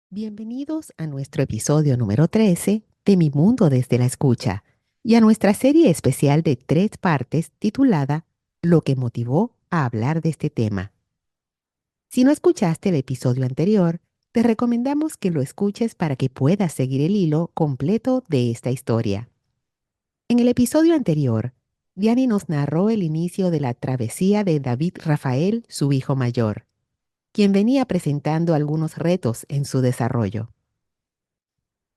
Bienvenidos a nuestro episodio número 13 de Mi Mundo desde la Escucha y a nuestra serie especial de 3 partes titulada Lo que motivó a hablar de este tema. Si no escuchaste el episodio anterior, te recomendamos que lo escuches para que puedas seguir el hilo completo de esta historia. En el episodio anterior, Diani nos narró el inicio de la travesía de David Rafael, su hijo mayor, quien venía presentando algunos retos en su desarrollo.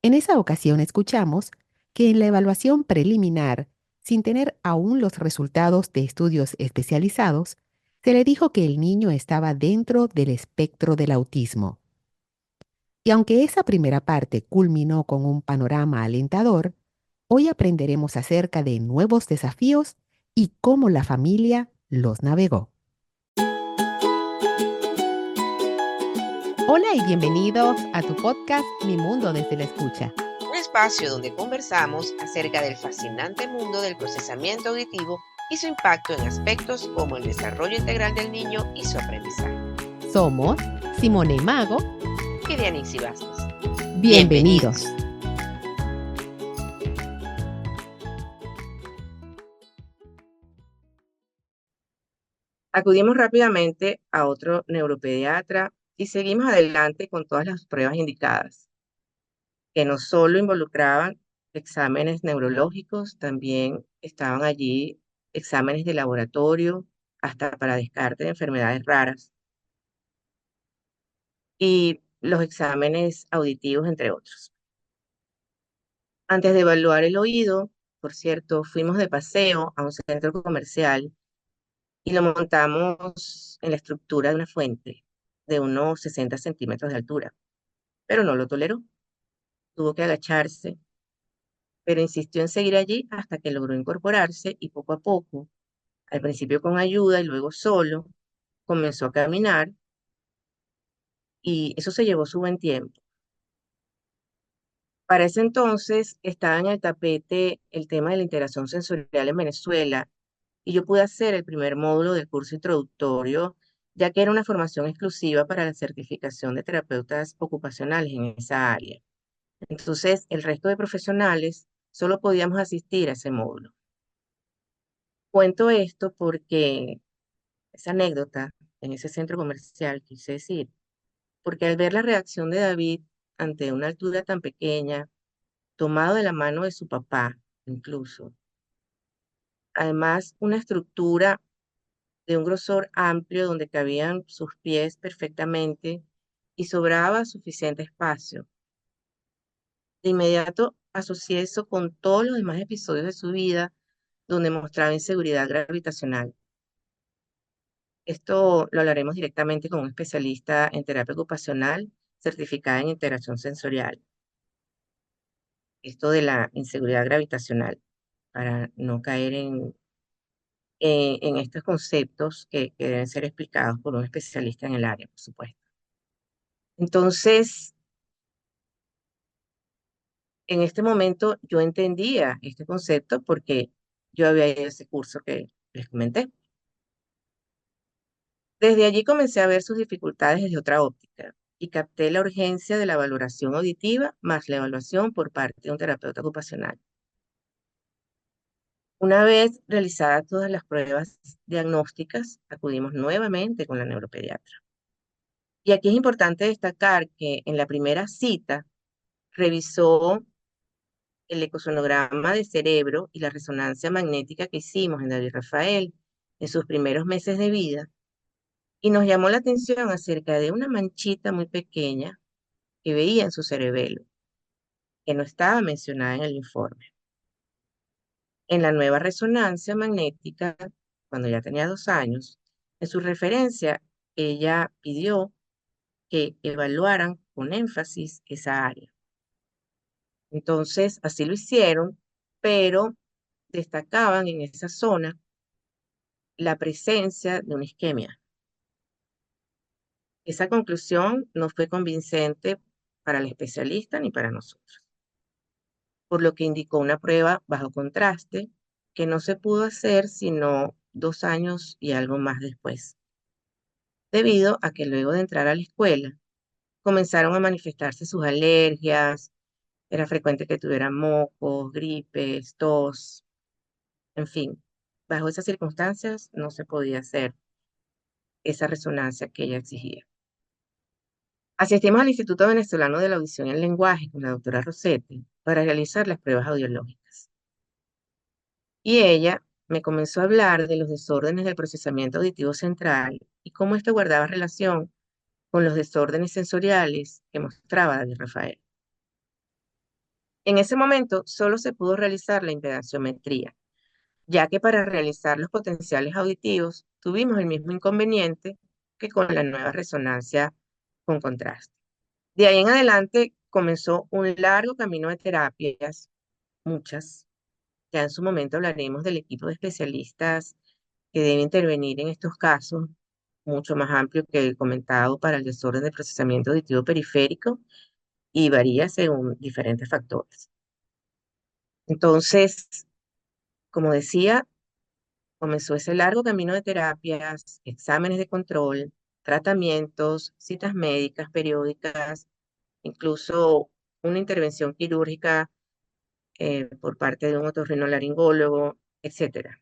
En esa ocasión escuchamos que en la evaluación preliminar, sin tener aún los resultados de estudios especializados, se le dijo que el niño estaba dentro del espectro del autismo. Y aunque esa primera parte culminó con un panorama alentador, hoy aprenderemos acerca de nuevos desafíos y cómo la familia los navegó. Hola y bienvenidos a tu podcast Mi Mundo desde la Escucha. Un espacio donde conversamos acerca del fascinante mundo del procesamiento auditivo y su impacto en aspectos como el desarrollo integral del niño y su aprendizaje. Somos Simone Mago. Y Dianixi Vázquez. Bienvenidos. Acudimos rápidamente a otro neuropediatra y seguimos adelante con todas las pruebas indicadas, que no solo involucraban exámenes neurológicos, también estaban allí exámenes de laboratorio, hasta para descarte de enfermedades raras, y los exámenes auditivos, entre otros. Antes de evaluar el oído, por cierto, fuimos de paseo a un centro comercial y lo montamos en la estructura de una fuente de unos 60 centímetros de altura, pero no lo toleró. Tuvo que agacharse, pero insistió en seguir allí hasta que logró incorporarse y poco a poco, al principio con ayuda y luego solo, comenzó a caminar y eso se llevó su buen tiempo. Para ese entonces estaba en el tapete el tema de la integración sensorial en Venezuela y yo pude hacer el primer módulo del curso introductorio, ya que era una formación exclusiva para la certificación de terapeutas ocupacionales en esa área. Entonces, el resto de profesionales solo podíamos asistir a ese módulo. Cuento esto porque esa anécdota en ese centro comercial, quise decir, porque al ver la reacción de David ante una altura tan pequeña, tomado de la mano de su papá, incluso, además una estructura de un grosor amplio donde cabían sus pies perfectamente y sobraba suficiente espacio. De inmediato asocié eso con todos los demás episodios de su vida donde mostraba inseguridad gravitacional. Esto lo hablaremos directamente con un especialista en terapia ocupacional certificada en integración sensorial. Esto de la inseguridad gravitacional, para no caer en estos conceptos que deben ser explicados por un especialista en el área, por supuesto. Entonces, en este momento yo entendía este concepto porque yo había ido a ese curso que les comenté. Desde allí comencé a ver sus dificultades desde otra óptica y capté la urgencia de la valoración auditiva más la evaluación por parte de un terapeuta ocupacional. Una vez realizadas todas las pruebas diagnósticas, acudimos nuevamente con la neuropediatra. Y aquí es importante destacar que en la primera cita revisó el ecosonograma de cerebro y la resonancia magnética que hicimos en David Rafael en sus primeros meses de vida y nos llamó la atención acerca de una manchita muy pequeña que veía en su cerebelo, que no estaba mencionada en el informe. En la nueva resonancia magnética, cuando ya tenía 2 años, en su referencia, ella pidió que evaluaran con énfasis esa área. Entonces, así lo hicieron, pero destacaban en esa zona la presencia de una isquemia. Esa conclusión no fue convincente para el especialista ni para nosotros, por lo que indicó una prueba bajo contraste que no se pudo hacer sino 2 años y algo más después, debido a que luego de entrar a la escuela, comenzaron a manifestarse sus alergias, era frecuente que tuviera mocos, gripes, tos, en fin. Bajo esas circunstancias no se podía hacer esa resonancia que ella exigía. Asistimos al Instituto Venezolano de la Audición y el Lenguaje con la doctora Rossetti para realizar las pruebas audiológicas. Y ella me comenzó a hablar de los desórdenes del procesamiento auditivo central y cómo esto guardaba relación con los desórdenes sensoriales que mostraba David Rafael. En ese momento solo se pudo realizar la impedanciometría, ya que para realizar los potenciales auditivos tuvimos el mismo inconveniente que con la nueva resonancia con contraste. De ahí en adelante comenzó un largo camino de terapias, muchas. Ya en su momento hablaremos del equipo de especialistas que debe intervenir en estos casos, mucho más amplio que el comentado para el desorden de procesamiento auditivo periférico y varía según diferentes factores. Entonces, como decía, comenzó ese largo camino de terapias, exámenes de control, tratamientos, citas médicas periódicas, incluso una intervención quirúrgica por parte de un otorrinolaringólogo, etcétera.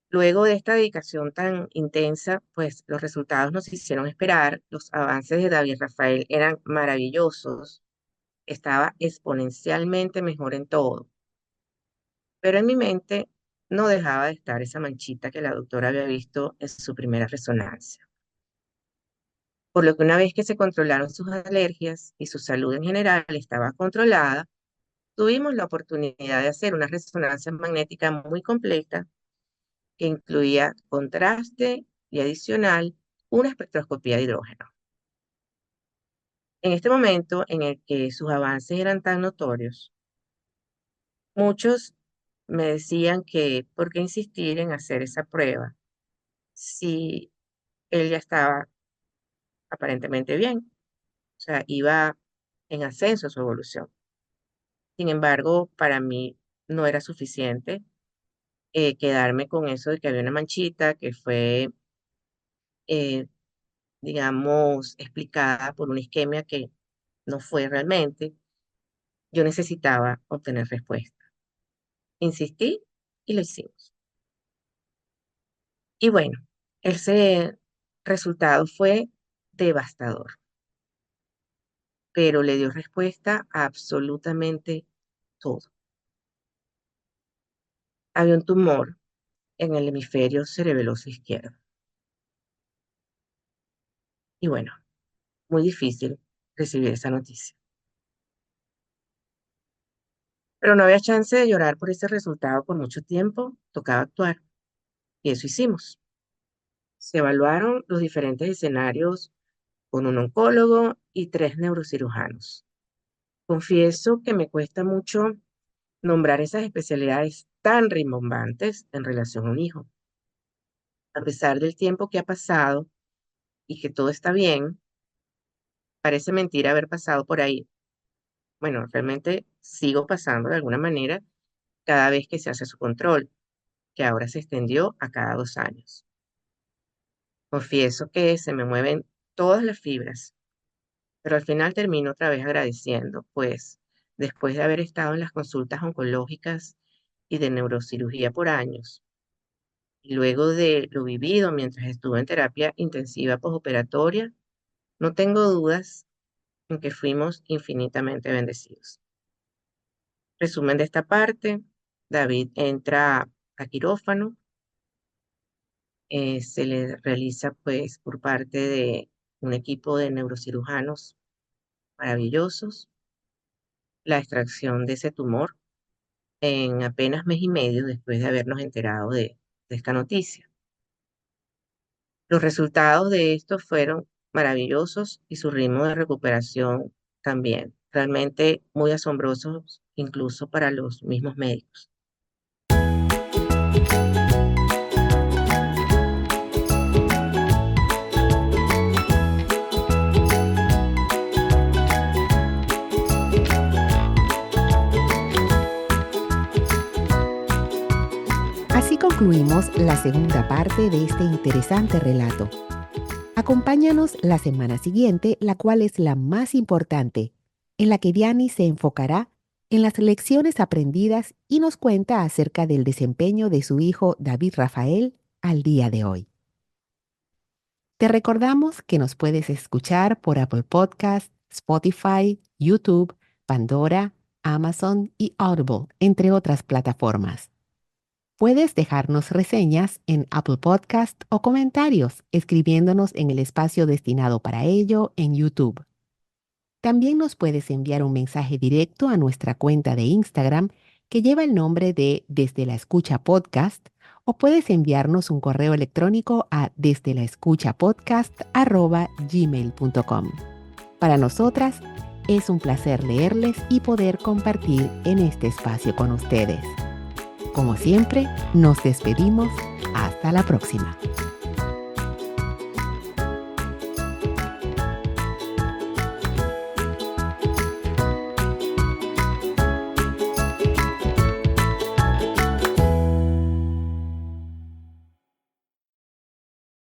Luego de esta dedicación tan intensa, pues los resultados nos hicieron esperar. Los avances de David Rafael eran maravillosos. Estaba exponencialmente mejor en todo. Pero en mi mente no dejaba de estar esa manchita que la doctora había visto en su primera resonancia. Por lo que una vez que se controlaron sus alergias y su salud en general estaba controlada, tuvimos la oportunidad de hacer una resonancia magnética muy completa que incluía contraste y adicional una espectroscopía de hidrógeno. En este momento en el que sus avances eran tan notorios, muchos me decían que por qué insistir en hacer esa prueba si él ya estaba aparentemente bien, o sea, iba en ascenso su evolución. Sin embargo, para mí no era suficiente quedarme con eso de que había una manchita que fue eh, digamos, explicada por una isquemia que no fue realmente. Yo necesitaba obtener respuesta. Insistí y lo hicimos. Y bueno, ese resultado fue devastador, pero le dio respuesta a absolutamente todo. Había un tumor en el hemisferio cerebeloso izquierdo. Y bueno, muy difícil recibir esa noticia. Pero no había chance de llorar por ese resultado por mucho tiempo, tocaba actuar. Y eso hicimos. Se evaluaron los diferentes escenarios con un oncólogo y 3 neurocirujanos. Confieso que me cuesta mucho nombrar esas especialidades tan rimbombantes en relación a un hijo. A pesar del tiempo que ha pasado y que todo está bien, parece mentira haber pasado por ahí. Bueno, realmente sigo pasando de alguna manera cada vez que se hace su control, que ahora se extendió a cada 2 años. Confieso que se me mueven todas las fibras, pero al final termino otra vez agradeciendo, pues después de haber estado en las consultas oncológicas y de neurocirugía por años, y luego de lo vivido mientras estuve en terapia intensiva postoperatoria, no tengo dudas en que fuimos infinitamente bendecidos. Resumen de esta parte, David entra a quirófano, se le realiza pues por parte de un equipo de neurocirujanos maravillosos la extracción de ese tumor en apenas mes y medio después de habernos enterado de esta noticia. Los resultados de esto fueron maravillosos y su ritmo de recuperación también, realmente muy asombrosos incluso para los mismos médicos. Así concluimos la segunda parte de este interesante relato. Acompáñanos la semana siguiente, la cual es la más importante, en la que Diani se enfocará en las lecciones aprendidas y nos cuenta acerca del desempeño de su hijo David Rafael al día de hoy. Te recordamos que nos puedes escuchar por Apple Podcast, Spotify, YouTube, Pandora, Amazon y Audible, entre otras plataformas. Puedes dejarnos reseñas en Apple Podcast o comentarios escribiéndonos en el espacio destinado para ello en YouTube. También nos puedes enviar un mensaje directo a nuestra cuenta de Instagram que lleva el nombre de Desde la Escucha Podcast, o puedes enviarnos un correo electrónico a desdelaescuchapodcast@gmail.com. Para nosotras es un placer leerles y poder compartir en este espacio con ustedes. Como siempre, nos despedimos. Hasta la próxima.